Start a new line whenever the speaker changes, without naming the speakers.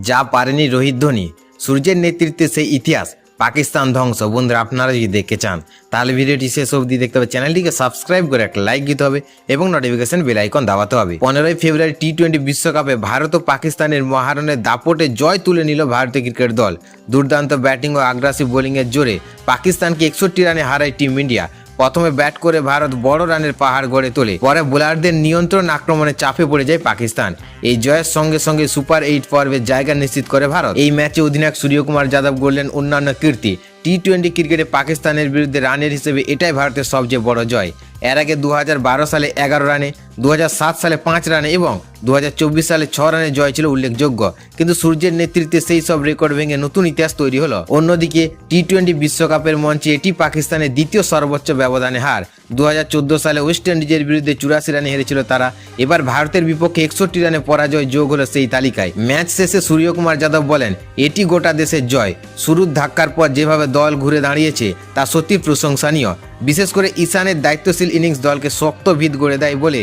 যা পারেনি রোহিত ধোনি। সূর্যের নেতৃত্বে সেই ইতিহাস, পাকিস্তান ধ্বংস। বন্ধুরা, আপনারা যদি দেখতে চান তাহলে ভিডিওটি শেষ অবধি দেখতে হবে। চ্যানেলটিকে সাবস্ক্রাইব করে একটা লাইক দিতে হবে এবং নোটিফিকেশন বেল আইকন দাবাতে হবে। 15ই ফেব্রুয়ারি টি-20 বিশ্বকাপে ভারত ও পাকিস্তানের মহারণের দাপটে জয় তুলে নিল ভারতীয় ক্রিকেট দল। দুর্দান্ত ব্যাটিং ও আগ্রাসী বোলিংয়ের জোরে পাকিস্তানকে 61 রানে হারায় টিম ইন্ডিয়া। প্রথমে ব্যাট করে ভারত বড় রানের পাহাড় গড়ে তোলে, পরে বোলারদের নিয়ন্ত্রণ আক্রমণে চাপে পড়ে যায় পাকিস্তান। এই জয়ের সঙ্গে সঙ্গে সুপার 8 পর্বের জায়গা নিশ্চিত করে ভারত। এই ম্যাচে অধিনায়ক সূর্যকুমার যাদব গড়লেন অন্যান্য কীর্তি। টি-20 ক্রিকেটে পাকিস্তানের বিরুদ্ধে রানের হিসেবে এটাই ভারতের সবচেয়ে বড় জয়। এর আগে 2012 সালে 11 রানে, 2007 সালে 5 রানে এবং 2024 সালে 6 রানে জয় ছিল উল্লেখযোগ্য, কিন্তু সূর্যের নেতৃত্বে সেই সব রেকর্ড ভেঙে নতুন ইতিহাস তৈরি হলো। অন্যদিকে টি-20 বিশ্বকাপের মঞ্চে এটি পাকিস্তানের দ্বিতীয় সর্বোচ্চ ব্যবধানে হার। 2014 সালে ওয়েস্ট ইন্ডিজের বিরুদ্ধে 84 রানে হেরেছিল তারা। এবার ভারতের বিপক্ষে 61 রানে পরাজয় যোগ হলো সেই তালিকায়। ম্যাচ শেষে সূর্যকুমার যাদব বলেন, এটি গোটা দেশের জয়। শুরুর ধাক্কার পর যেভাবে দল ঘুরে দাঁড়িয়েছে তা সত্যি প্রশংসনীয়। বিশেষ করে ঈশানের দায়িত্বশীল ইনিংস দলকে শক্ত ভিত গড়ে দেয় বলে